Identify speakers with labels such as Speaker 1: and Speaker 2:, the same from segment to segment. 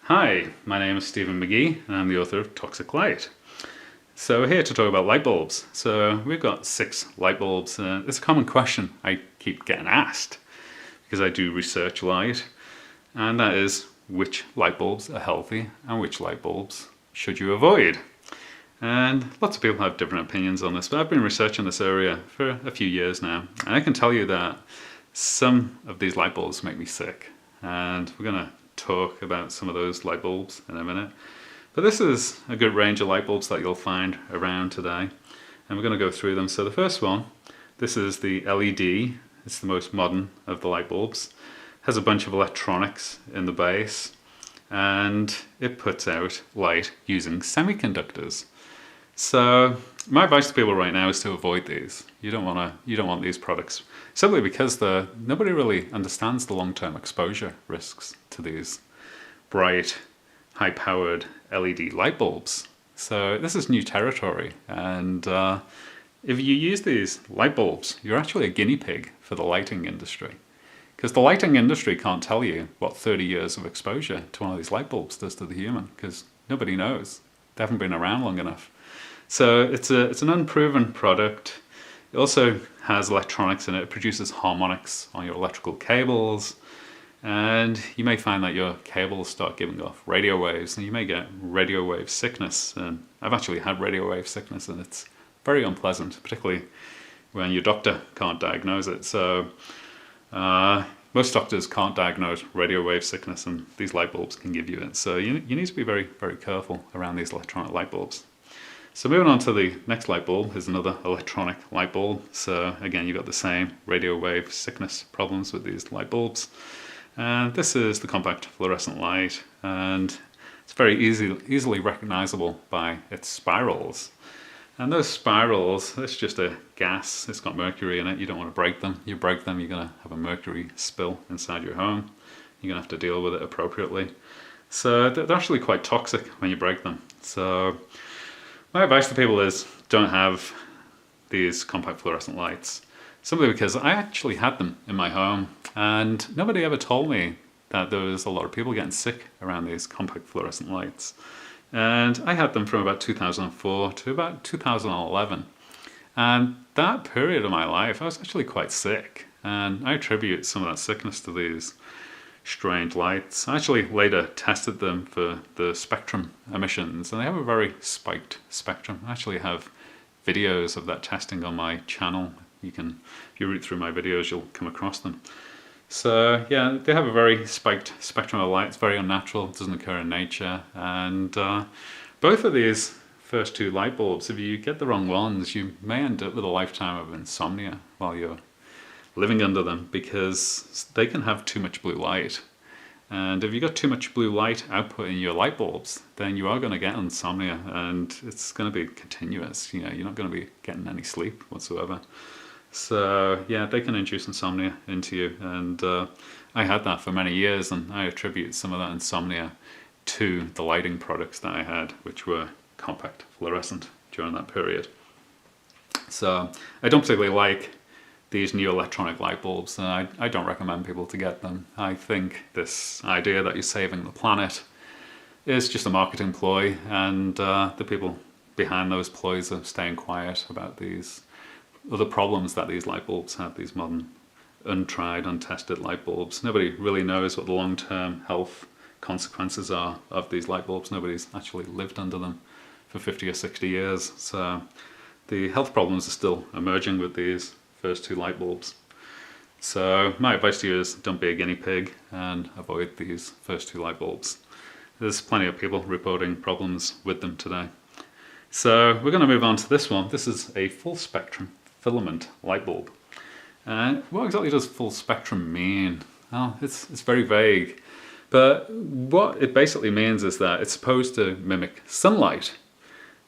Speaker 1: Hi, my name is Stephen McGee and I'm the author of Toxic Light. So we're here to talk about light bulbs. So we've got 6 light bulbs. It's a common question I keep getting asked because I do research light, and that is which light bulbs are healthy and which light bulbs should you avoid. And lots of people have different opinions on this, but I've been researching this area for a few years now, and I can tell you that some of these light bulbs make me sick, and we're going to talk about some of those light bulbs in a minute. But this is a good range of light bulbs that you'll find around today, and we're going to go through them. So the first one, this is the LED. It's the most modern of the light bulbs. It has a bunch of electronics in the base, and it puts out light using semiconductors. So my advice to people right now is to avoid these. You don't want these products, simply because nobody really understands the long-term exposure risks to these bright, high-powered LED light bulbs. So this is new territory, and if you use these light bulbs, you're actually a guinea pig for the lighting industry, because the lighting industry can't tell you what 30 years of exposure to one of these light bulbs does to the human, because nobody knows. They haven't been around long enough. So it's an unproven product. It also has electronics in it. It produces harmonics on your electrical cables, and you may find that your cables start giving off radio waves, and you may get radio wave sickness. And I've actually had radio wave sickness, and it's very unpleasant, particularly when your doctor can't diagnose it. So most doctors can't diagnose radio wave sickness, and these light bulbs can give you it. So you need to be very, very careful around these electronic light bulbs. So moving on to the next light bulb is another electronic light bulb. So again, you've got the same radio wave sickness problems with these light bulbs. And this is the compact fluorescent light, and it's very easily recognizable by its spirals. And those spirals, it's just a gas. It's got mercury in it. You don't want to break them. You break them, you're going to have a mercury spill inside your home. You're going to have to deal with it appropriately. So they're actually quite toxic when you break them. So my advice to people is don't have these compact fluorescent lights, simply because I actually had them in my home, and nobody ever told me that there was a lot of people getting sick around these compact fluorescent lights. And I had them from about 2004 to about 2011. And that period of my life, I was actually quite sick, and I attribute some of that sickness to these strange lights. I actually later tested them for the spectrum emissions, and they have a very spiked spectrum. I actually have videos of that testing on my channel. If you root through my videos, you'll come across them. So yeah, they have a very spiked spectrum of light. It's very unnatural. It doesn't occur in nature. And both of these first 2 light bulbs, if you get the wrong ones, you may end up with a lifetime of insomnia while you're living under them, because they can have too much blue light. And if you've got too much blue light output in your light bulbs, then you are going to get insomnia, and it's going to be continuous. You're not going to be getting any sleep whatsoever. So yeah, they can induce insomnia into you, and I had that for many years, and I attribute some of that insomnia to the lighting products that I had, which were compact fluorescent during that period. So I don't particularly like these new electronic light bulbs, and I don't recommend people to get them. I think this idea that you're saving the planet is just a marketing ploy, and the people behind those ploys are staying quiet about these other problems that these light bulbs have, these modern, untried, untested light bulbs. Nobody really knows what the long-term health consequences are of these light bulbs. Nobody's actually lived under them for 50 or 60 years. So the health problems are still emerging with these first 2 light bulbs. So my advice to you is don't be a guinea pig and avoid these first 2 light bulbs. There's plenty of people reporting problems with them today. So we're going to move on to this one. This is a full spectrum filament light bulb. And what exactly does full spectrum mean? Well, it's very vague, but what it basically means is that it's supposed to mimic sunlight.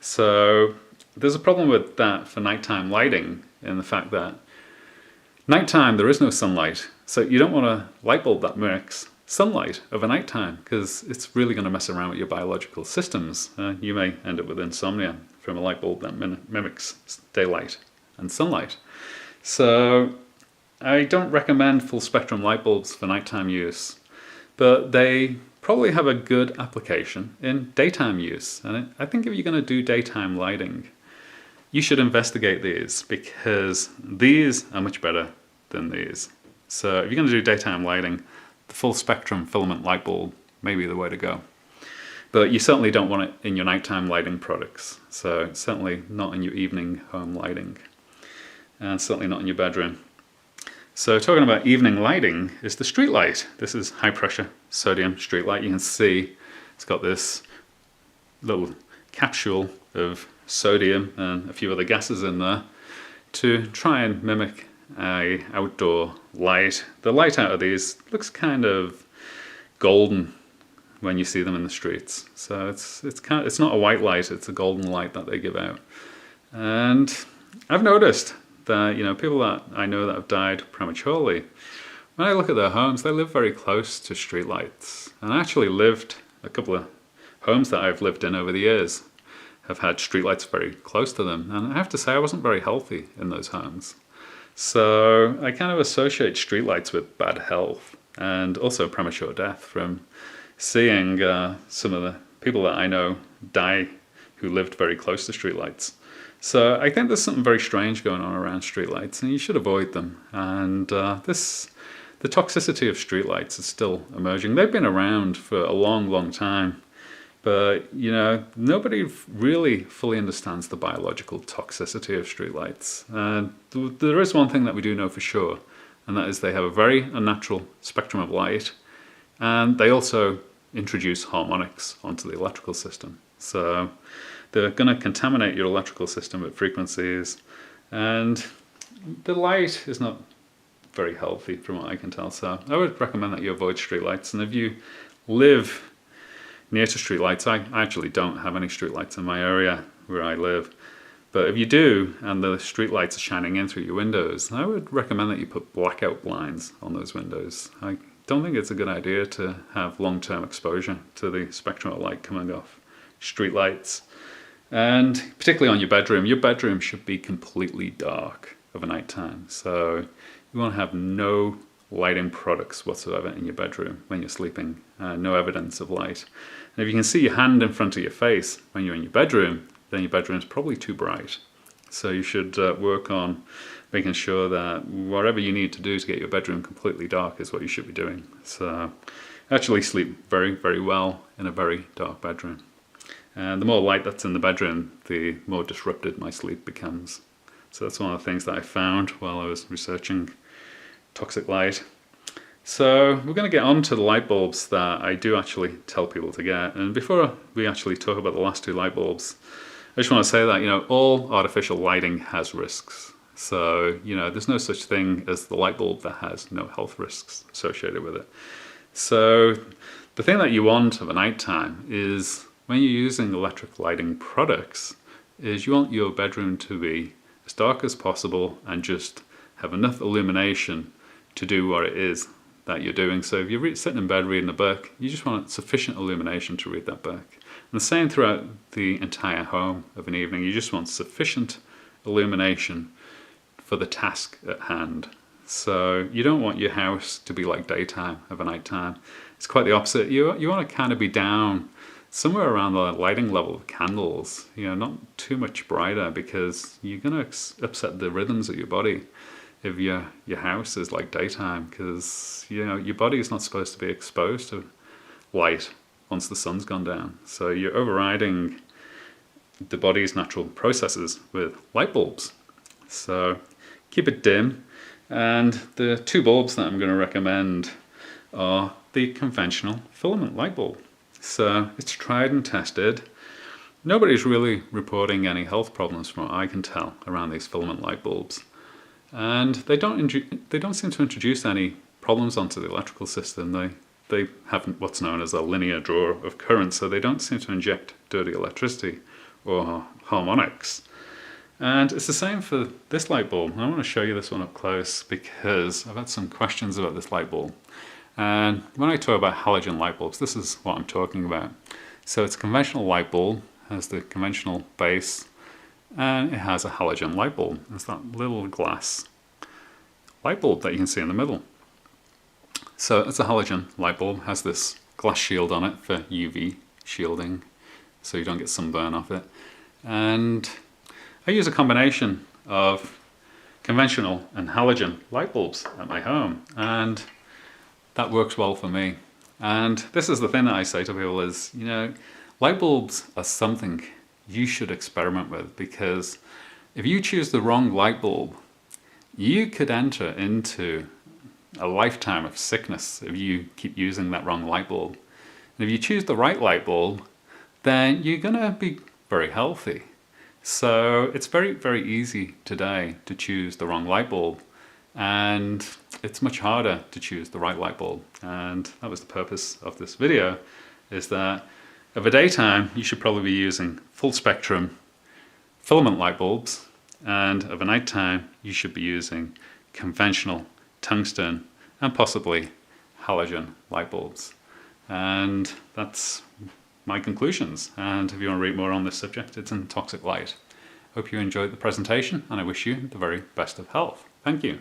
Speaker 1: So there's a problem with that for nighttime lighting, in the fact that nighttime there is no sunlight, so you don't want a light bulb that mimics sunlight over nighttime, because it's really going to mess around with your biological systems. You may end up with insomnia from a light bulb that mimics daylight and sunlight. So I don't recommend full spectrum light bulbs for nighttime use, but they probably have a good application in daytime use. And I think if you're going to do daytime lighting, you should investigate these, because these are much better than these. So if you're going to do daytime lighting, the full spectrum filament light bulb may be the way to go. But you certainly don't want it in your nighttime lighting products. So certainly not in your evening home lighting, and certainly not in your bedroom. So talking about evening lighting is the street light. This is high pressure sodium street light. You can see it's got this little capsule of sodium and a few other gases in there to try and mimic a outdoor light. The light out of these looks kind of golden when you see them in the streets. So it's not a white light, it's a golden light that they give out. And I've noticed that, you know, people that I know that have died prematurely, when I look at their homes, they live very close to streetlights. And I actually lived, a couple of homes that I've lived in over the years have had streetlights very close to them. And I have to say, I wasn't very healthy in those homes. So I kind of associate streetlights with bad health and also premature death from seeing some of the people that I know die who lived very close to streetlights. So I think there's something very strange going on around streetlights, and you should avoid them. And the toxicity of streetlights is still emerging. They've been around for a long, long time, but you know, nobody really fully understands the biological toxicity of streetlights. And there is one thing that we do know for sure, and that is they have a very unnatural spectrum of light, and they also introduce harmonics onto the electrical system. So they're going to contaminate your electrical system with frequencies, and the light is not very healthy from what I can tell. So I would recommend that you avoid streetlights. And if you live near to streetlights, I actually don't have any streetlights in my area where I live, but if you do and the streetlights are shining in through your windows, I would recommend that you put blackout blinds on those windows. I don't think it's a good idea to have long-term exposure to the spectrum of light coming off streetlights. And particularly on your bedroom should be completely dark of a night time. So you want to have no lighting products whatsoever in your bedroom when you're sleeping, no evidence of light. And if you can see your hand in front of your face when you're in your bedroom, then your bedroom's probably too bright. So you should work on making sure that whatever you need to do to get your bedroom completely dark is what you should be doing. So actually sleep very, very well in a very dark bedroom. And the more light that's in the bedroom, the more disrupted my sleep becomes. So that's one of the things that I found while I was researching toxic light. So we're going to get on to the light bulbs that I do actually tell people to get. And before we actually talk about the last two light bulbs, I just want to say that, you know, all artificial lighting has risks. So, you know, there's no such thing as the light bulb that has no health risks associated with it. So the thing that you want of a nighttime is, when you're using electric lighting products, is you want your bedroom to be as dark as possible and just have enough illumination to do what it is that you're doing. So if you're sitting in bed reading a book, you just want sufficient illumination to read that book. And the same throughout the entire home of an evening. You just want sufficient illumination for the task at hand. So you don't want your house to be like daytime of a nighttime. It's quite the opposite. You want to kind of be down somewhere around the lighting level of candles, you know, not too much brighter, because you're going to upset the rhythms of your body if your house is like daytime, because, you know, your body is not supposed to be exposed to light once the sun's gone down. So you're overriding the body's natural processes with light bulbs. So keep it dim. And the two bulbs that I'm going to recommend are the conventional filament light bulb. So it's tried and tested. Nobody's really reporting any health problems from what I can tell around these filament light bulbs. And they don't seem to introduce any problems onto the electrical system. They have what's known as a linear draw of current, so they don't seem to inject dirty electricity or harmonics. And it's the same for this light bulb. I want to show you this one up close because I've had some questions about this light bulb. And when I talk about halogen light bulbs, this is what I'm talking about. So it's a conventional light bulb, has the conventional base, and it has a halogen light bulb. It's that little glass light bulb that you can see in the middle. So it's a halogen light bulb, has this glass shield on it for UV shielding so you don't get sunburn off it. And I use a combination of conventional and halogen light bulbs at my home, and that works well for me. And this is the thing that I say to people is, you know, light bulbs are something you should experiment with, because if you choose the wrong light bulb, you could enter into a lifetime of sickness if you keep using that wrong light bulb. And if you choose the right light bulb, then you're going to be very healthy. So it's very, very easy today to choose the wrong light bulb, and it's much harder to choose the right light bulb. And that was the purpose of this video, is that of a daytime you should probably be using full spectrum filament light bulbs, and of a nighttime you should be using conventional tungsten and possibly halogen light bulbs. And that's my conclusions. And if you want to read more on this subject, it's in Toxic Light. Hope you enjoyed the presentation, and I wish you the very best of health. Thank you.